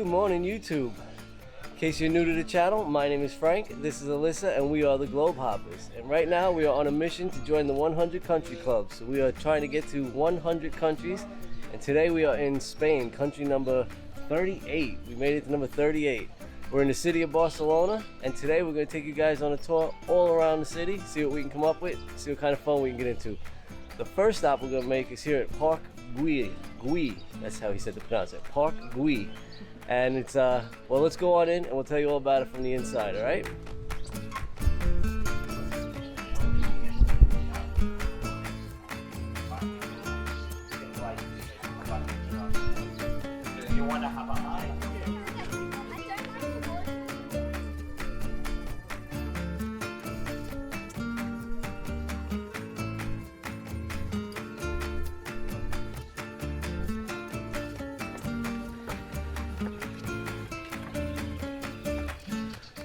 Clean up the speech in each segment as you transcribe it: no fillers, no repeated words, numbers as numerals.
Good morning, YouTube. In case you're new to the channel, my name is Frank, this is Alyssa, and we are the GlobeHoppers. And right now we are on a mission to join the 100 Country Club. So we are trying to get to 100 countries, and today we are in Spain, country number 38. We made it to number 38. We're in the city of Barcelona, and today we're going to take you guys on a tour all around the city, see what we can come up with, see what kind of fun we can get into. The first stop we're going to make is here at Park Guell. That's how he said to pronounce it. Park Guell. And it's, well, let's go on in and we'll tell you all about it from the inside, all right? You want to have a high?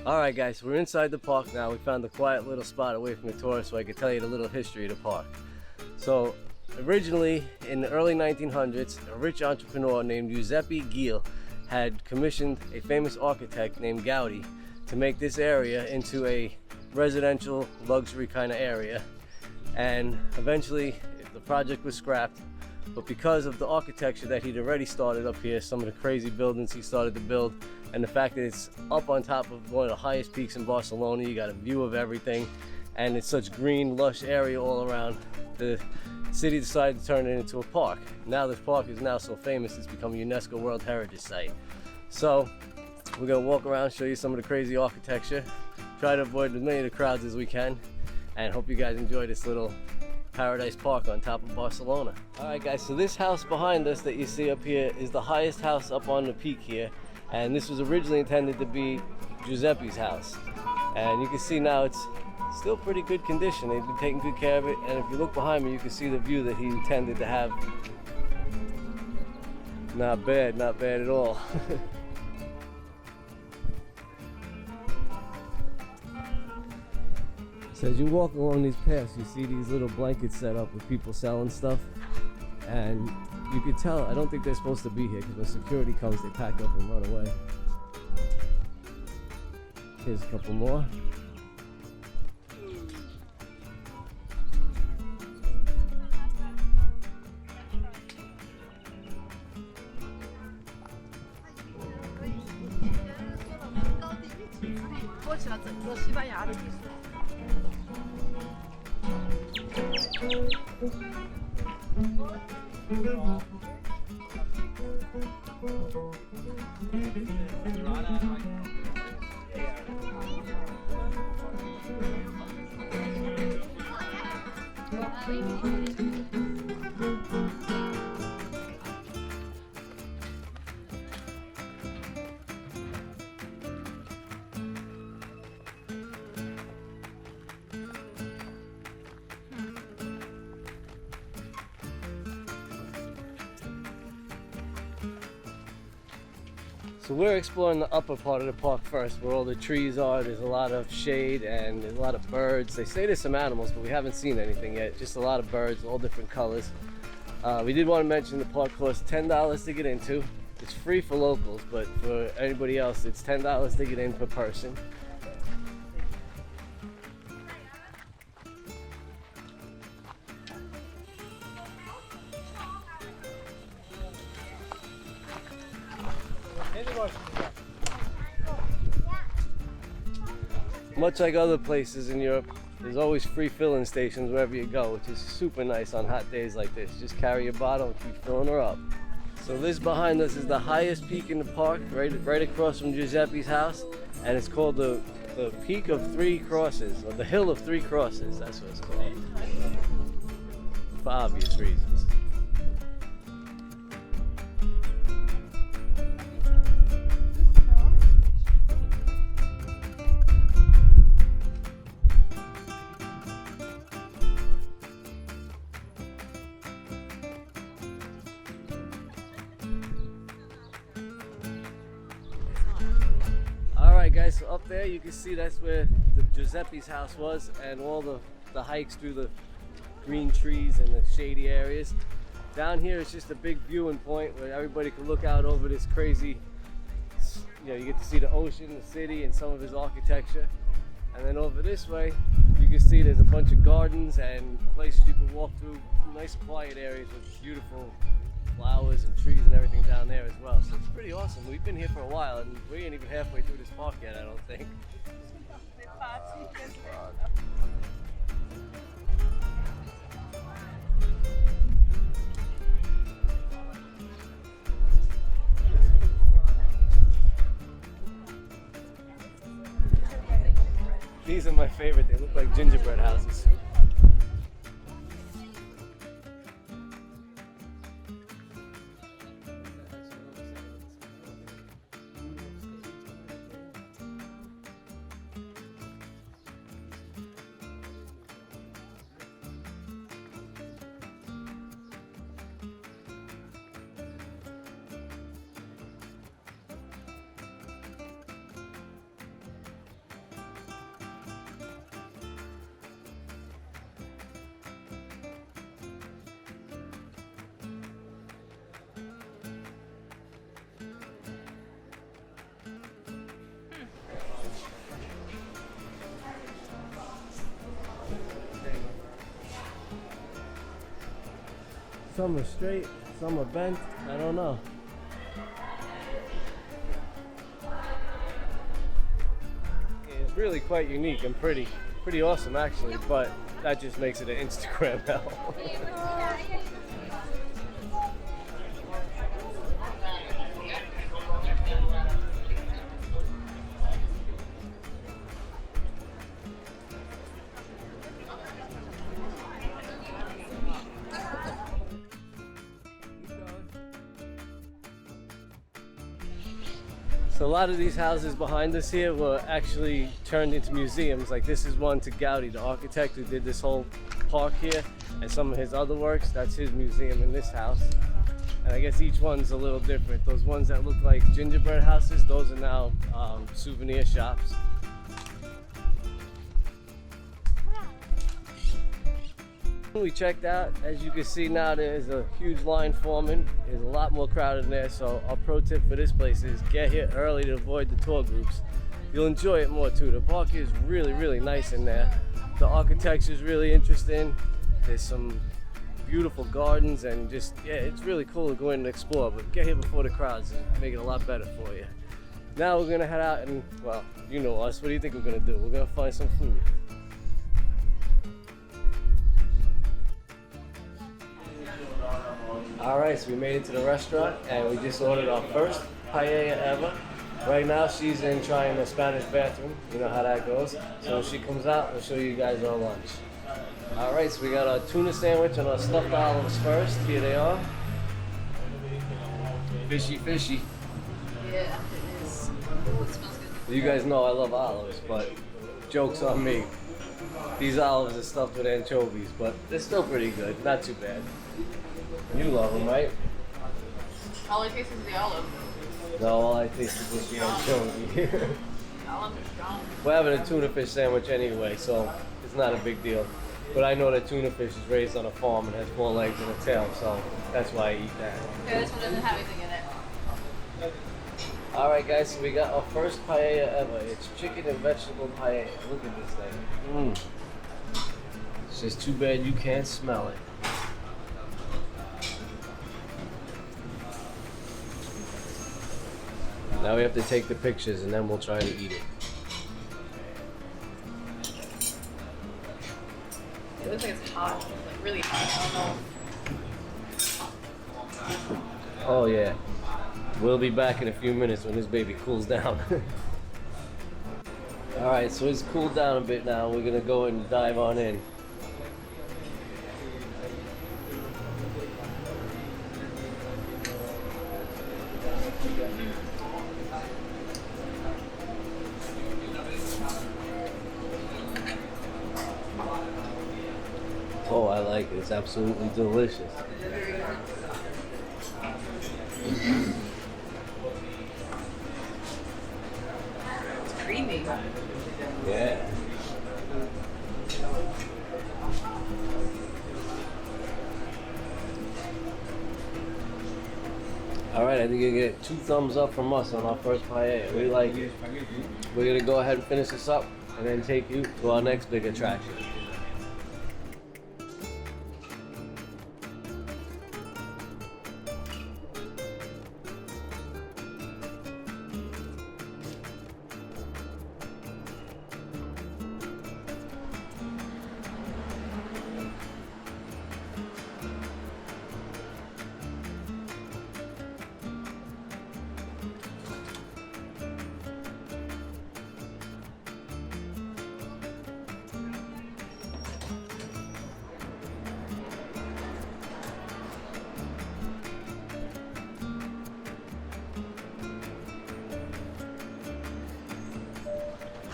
Alright guys, we're inside the park now. We found a quiet little spot away from the tourists so I can tell you the little history of the park. So originally in the early 1900s, a rich entrepreneur named Giuseppe Guill had commissioned a famous architect named Gaudi to make this area into a residential luxury kind of area. And eventually the project was scrapped, but because of the architecture that he'd already started up here, some of the crazy buildings he started to build, and the fact that it's up on top of one of the highest peaks in Barcelona, you got a view of everything, and it's such green, lush area all around, the city decided to turn it into a park. Now this park is now so famous it's become a UNESCO World Heritage Site. So we're going to walk around, show you some of the crazy architecture, try to avoid as many of the crowds as we can, and hope you guys enjoy this little paradise park on top of Barcelona. Alright guys, so this house behind us that you see up here is the highest house up on the peak here, and this was originally intended to be Giuseppe's house, and you can see now it's still pretty good condition. They've been taking good care of it, and if you look behind me you can see the view that he intended to have. Not bad at all. So as you walk along these paths, you see these little blankets set up with people selling stuff, and you can tell, I don't think they're supposed to be here because when security comes they pack up and run away. Here's a couple more. So we're exploring the upper part of the park first, where all the trees are. There's a lot of shade and there's a lot of birds. They say there's some animals, but we haven't seen anything yet. Just a lot of birds, all different colors. We did want to mention the park costs $10 to get into. It's free for locals, but for anybody else, it's $10 to get in per person. Much like other places in Europe, there's always free filling stations wherever you go, which is super nice on hot days like this. Just carry your bottle and keep filling her up. So this behind us is the highest peak in the park, right across from Giuseppe's house, and it's called the Peak of Three Crosses, or the Hill of Three Crosses, that's what it's called, for obvious reasons. Alright guys, so up there you can see that's where the Giuseppe's house was, and all the hikes through the green trees and the shady areas. Down here it's just a big viewing point where everybody can look out over this crazy you know, you get to see the ocean, the city, and some of his architecture. And then over this way, you can see there's a bunch of gardens and places you can walk through, nice quiet areas with beautiful flowers and trees and everything down there as well. So it's pretty awesome. We've been here for a while and we ain't even halfway through this park yet, I don't think. These are my favorite. They look like gingerbread houses. Some are straight, some are bent, I don't know. It's really quite unique and pretty awesome actually, but that just makes it an Instagram hell. So a lot of these houses behind us here were actually turned into museums. Like this is one to Gaudi, the architect who did this whole park here, and some of his other works. That's his museum in this house. And I guess each one's a little different. Those ones that look like gingerbread houses, those are now souvenir shops. We checked out, as you can see now, there's a huge line forming. There's a lot more crowded in there, so our pro tip for this place is get here early to avoid the tour groups. You'll enjoy it more too. The park is really nice in there. The architecture is really interesting. There's some beautiful gardens and just, yeah, it's really cool to go in and explore, but get here before the crowds and make it a lot better for you. Now we're gonna head out and, well, you know us, what do you think we're gonna do? We're gonna find some food. Alright, so we made it to the restaurant and we just ordered our first paella ever. Right now she's in trying the Spanish bathroom, you know how that goes. So when she comes out, we'll show you guys our lunch. Alright, so we got our tuna sandwich and our stuffed olives first. Here they are. Fishy. Yeah, it is. Oh, it smells good. You guys know I love olives, but joke's on me. These olives are stuffed with anchovies, but they're still pretty good, not too bad. You love them, right? All I taste is the olive. No, all I taste is just the anchovy. Olive is strong. We're having a tuna fish sandwich anyway, so it's not a big deal. But I know that tuna fish is raised on a farm and has 4 legs and a tail, so that's why I eat that. Yeah, this one doesn't have anything in it. Alright guys, so we got our first paella ever. It's chicken and vegetable paella. Look at this thing. It's just too bad you can't smell it. Now we have to take the pictures and then we'll try to eat it. It looks like it's hot, like really hot. I don't know. Oh yeah. We'll be back in a few minutes when this baby cools down. Alright, so it's cooled down a bit now. We're gonna go and dive on in. Oh, I like it. It's absolutely delicious. It's creamy. Yeah. All right, I think you get 2 thumbs up from us on our first paella. We like it. We're gonna go ahead and finish this up and then take you to our next big attraction.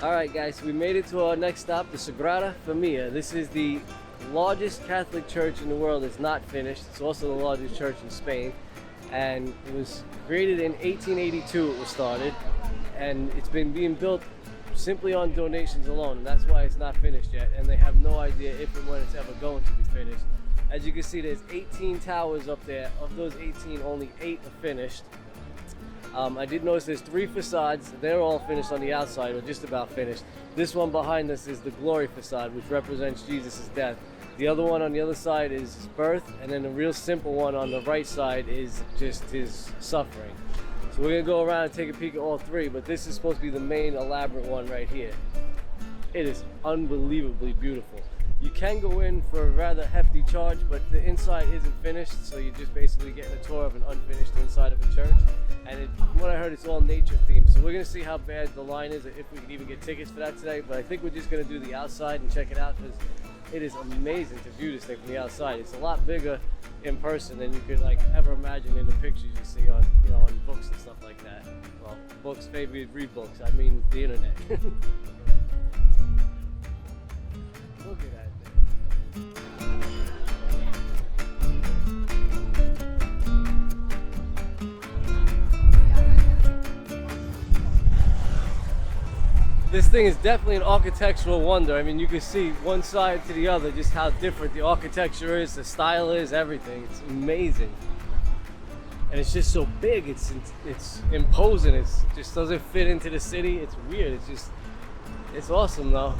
Alright guys, we made it to our next stop, the Sagrada Familia. This is the largest Catholic church in the world. It's not finished. It's also the largest church in Spain. And it was created in 1882, it was started. And it's been being built simply on donations alone. And that's why it's not finished yet. And they have no idea if and when it's ever going to be finished. As you can see, there's 18 towers up there. Of those 18, only 8 are finished. I did notice there's 3 facades. They're all finished on the outside, or just about finished. This one behind us is the glory facade, which represents Jesus' death. The other one on the other side is his birth, and then the real simple one on the right side is just his suffering. So we're gonna go around and take a peek at all 3, but this is supposed to be the main elaborate one right here. It is unbelievably beautiful. You can go in for a rather hefty charge, but the inside isn't finished, so you're just basically getting a tour of an unfinished inside of a church. And from what I heard, it's all nature themed. So we're gonna see how bad the line is, if we can even get tickets for that today. But I think we're just gonna do the outside and check it out, because it is amazing to view this thing from the outside. It's a lot bigger in person than you could like ever imagine in the pictures you see on, you know, on books and stuff like that. Well, books, maybe read books. I mean the internet. Look at that thing. This thing is definitely an architectural wonder. I mean, you can see one side to the other just how different the architecture is, the style is, everything. It's amazing. And it's just so big, it's imposing, it just doesn't fit into the city. It's weird, it's awesome though.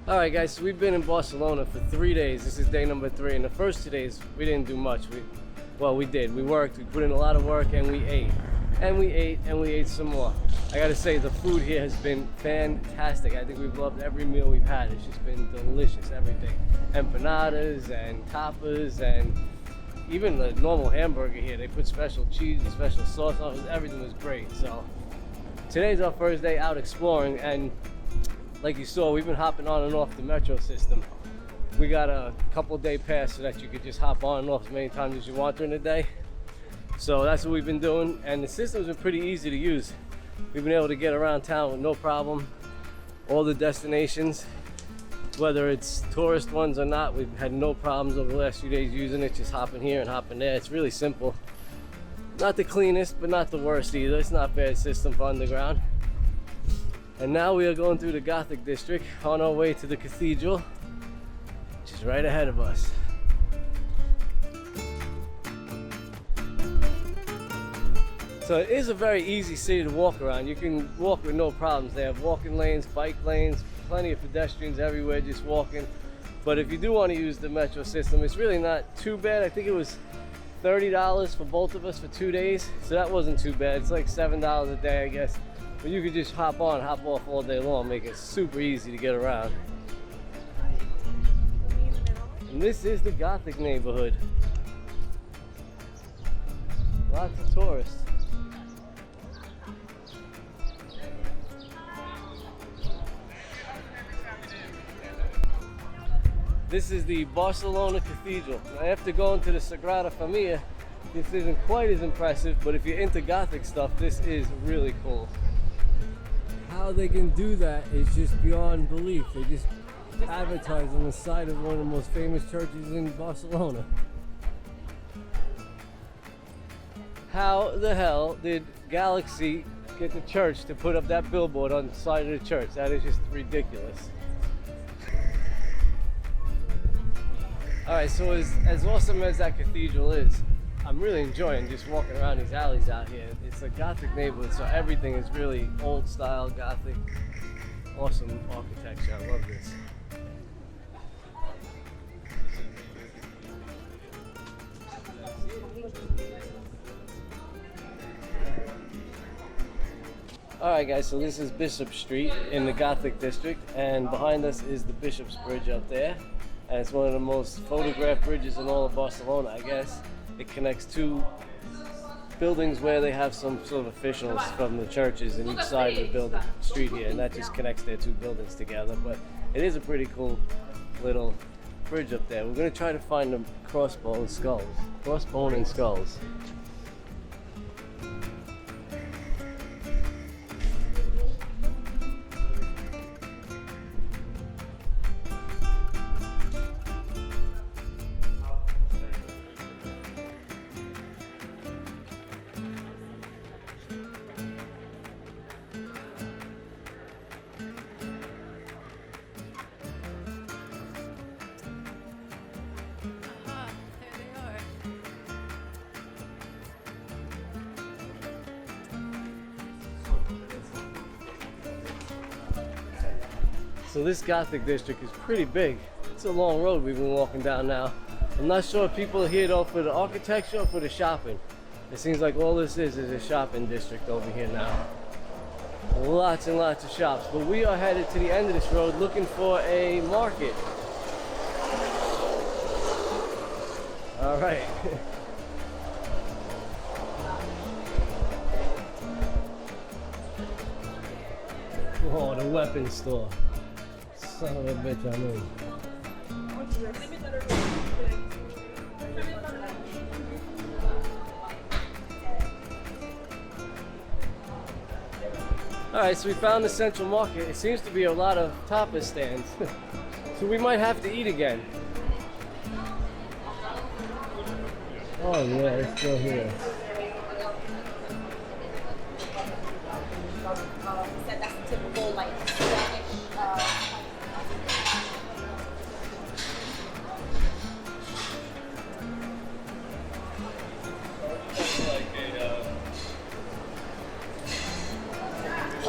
Alright guys, so we've been in Barcelona for 3 days. This is day number 3, and the first 2 days we didn't do much. We did. We worked, we put in a lot of work, and we ate. And we ate, and we ate some more. I gotta say, the food here has been fantastic. I think we've loved every meal we've had. It's just been delicious, everything. Empanadas and tapas, and even the normal hamburger here. They put special cheese and special sauce on it. Everything was great. So today's our first day out exploring, and like you saw, we've been hopping on and off the metro system. We got a couple-day pass so that you could just hop on and off as many times as you want during the day. So that's what we've been doing, and the system's been pretty easy to use. We've been able to get around town with no problem. All the destinations, whether it's tourist ones or not, we've had no problems over the last few days using it, just hopping here and hopping there. It's really simple. Not the cleanest, but not the worst either. It's not a bad system for underground. And now we are going through the Gothic district on our way to the cathedral, which is right ahead of us. So it is a very easy city to walk around. You can walk with no problems. They have walking lanes, bike lanes, plenty of pedestrians everywhere just walking. But if you do want to use the metro system, it's really not too bad. I think it was $30 for both of us for 2 days. So that wasn't too bad. It's like $7 a day, I guess. But you could just hop on, hop off all day long, make it super easy to get around. And this is the Gothic neighborhood. Lots of tourists. This is the Barcelona Cathedral. Now, after going to the Sagrada Familia, this isn't quite as impressive, but if you're into Gothic stuff, this is really cool. How they can do that is just beyond belief. They just advertise on the side of one of the most famous churches in Barcelona. How the hell did Galaxy get the church to put up that billboard on the side of the church? That is just ridiculous. Alright, so as awesome as that cathedral is, I'm really enjoying just walking around these alleys out here. It's a Gothic neighborhood, so everything is really old style Gothic. Awesome architecture, I love this. Alright guys, so this is Bishop Street in the Gothic district, and behind us is the Bishop's Bridge up there. And it's one of the most photographed bridges in all of Barcelona, I guess. It connects two buildings where they have some sort of officials from the churches in each side of the building, street here, and that just connects their two buildings together. But it is a pretty cool little bridge up there. We're going to try to find the crossbow and skulls. Crossbone and skulls. So this Gothic district is pretty big. It's a long road we've been walking down now. I'm not sure if people are here though for the architecture or for the shopping. It seems like all this is a shopping district over here now. Lots and lots of shops. But we are headed to the end of this road looking for a market. All right. Oh, the weapons store. Son of a bitch, I mean. Alright, so we found the central market. It seems to be a lot of tapas stands. So we might have to eat again. Oh yeah, it's still here. Said that's typical like Spanish.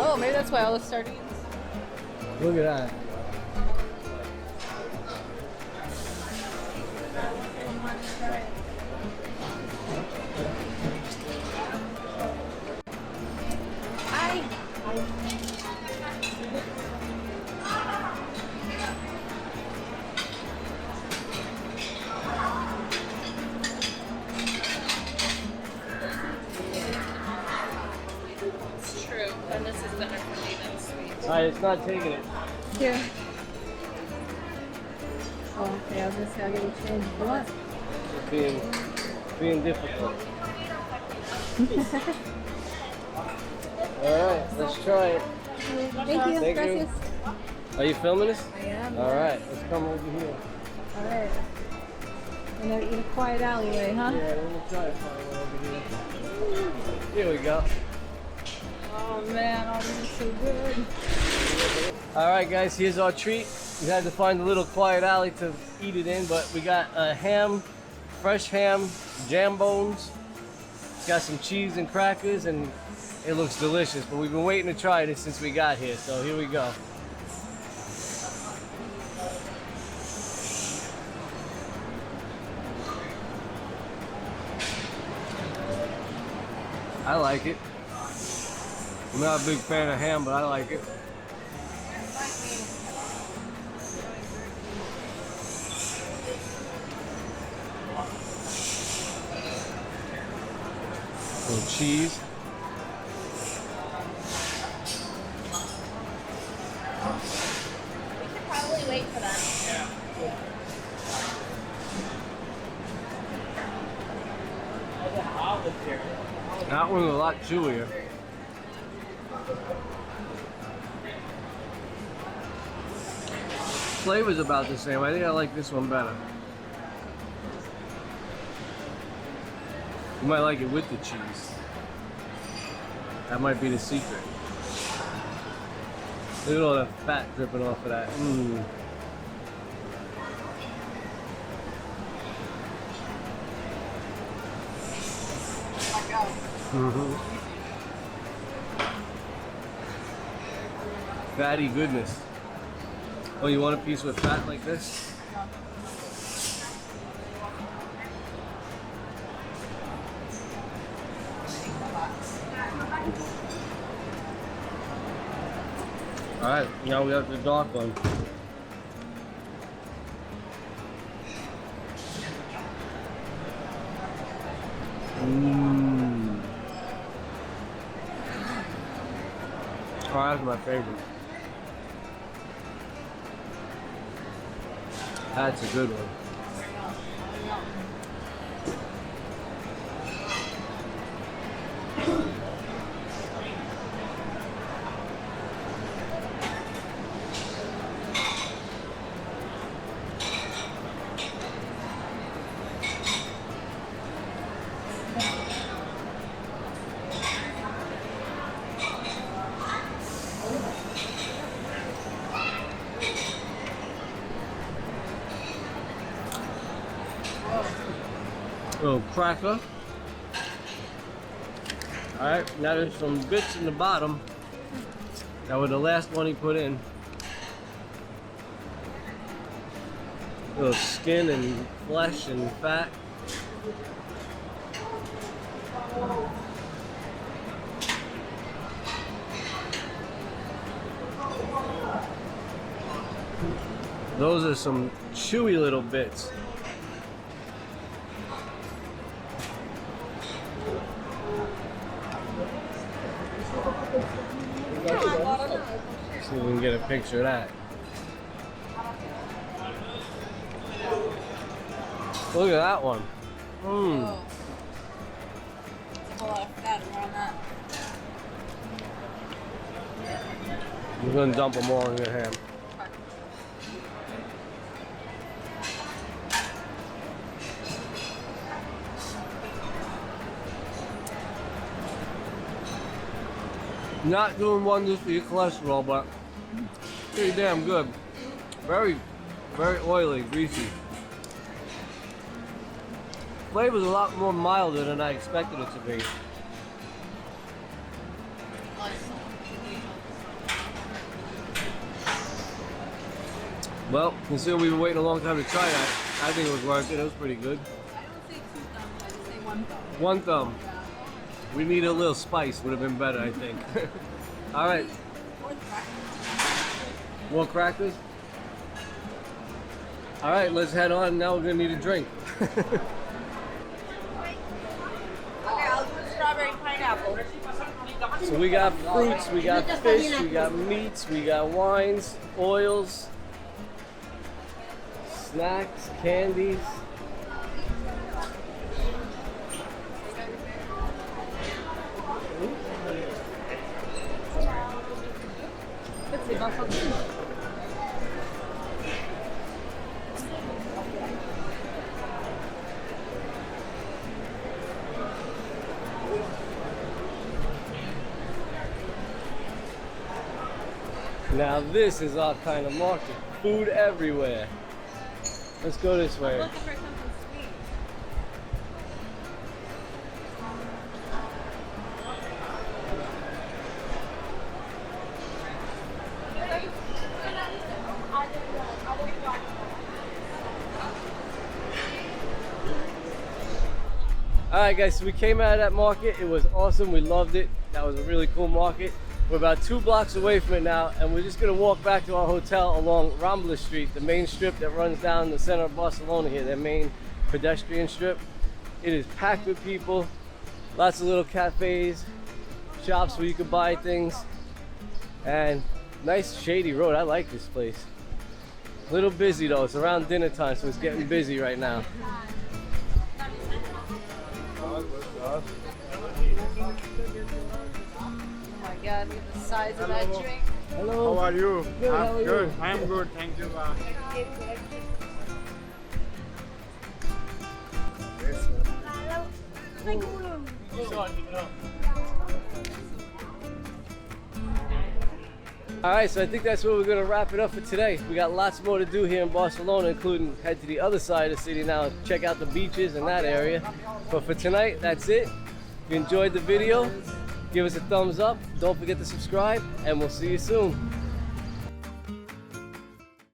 Oh, maybe that's why all the sardines. Look at that. It's true, and this is better for me than sweet. Alright, it's not taking it. Here. Oh, okay, I was gonna say I'll get a change. What? It's being difficult. Alright, let's try it. Thank you. Thank Gracias. you. Are you filming this? I am. Alright, let's come over here. Alright. In a quiet alleyway, huh? Yeah, we're gonna try to find one over here. Here we go. Oh man, all this is so good. Alright guys, here's our treat. We had to find a little quiet alley to eat it in, but we got a ham, fresh ham, jam bones. It's got some cheese and crackers, and it looks delicious. But we've been waiting to try this since we got here, so here we go. I like it. I'm not a big fan of ham, but I like it. cheese. We should probably wait for them. That one's a lot chewier. Flavor's about the same. I think I like this one better. You might like it with the cheese. That might be the secret. Look at all that fat dripping off of that. Mmm. Mm-hmm. Fatty goodness. Oh, you want a piece with fat like this? Alright, now we have the dark one. Mmm. Oh, that's my favorite. That's a good one. Little cracker. Alright, now there's some bits in the bottom. That was the last one he put in. Little skin and flesh and fat. Those are some chewy little bits. See if we can get a picture of that. Look at that one. Mmm. Oh. There's a whole lot of fat around that. I'm gonna dump them all in your hand. Not doing wonders for your cholesterol, but pretty damn good. Very, very oily, greasy. Flavor's a lot more milder than I expected it to be. Well, considering we've been waiting a long time to try that, I think it was worth it. It was pretty good. I don't say 2 thumbs, I just say 1 thumb. 1 thumb. We need a little spice, would have been better, I think. All right. More crackers? All right, let's head on. Now we're gonna need a drink. Okay, I'll do a strawberry pineapple. So we got fruits, we got fish, we got meats, we got wines, oils, snacks, candies. Now this is our kind of market. Food everywhere. Let's go this way. Looking for something sweet. Alright guys, so we came out of that market. It was awesome. We loved it. That was a really cool market. We're about 2 blocks away from it now, and we're just gonna walk back to our hotel along Rambla Street, the main strip that runs down the center of Barcelona here, their main pedestrian strip. It is packed with people. Lots of little cafes, shops where you can buy things, and nice shady road. I like this place. A little busy though. It's around dinner time, so it's getting busy right now. Oh my god, look at the size of that drink. Hello. How are you? Good, how are you? Good. I am good. Thank you. Alright, so I think that's where we're going to wrap it up for today. We got lots more to do here in Barcelona, including head to the other side of the city now and check out the beaches in that area. But for tonight, that's it. If you enjoyed the video, give us a thumbs up. Don't forget to subscribe, and we'll see you soon.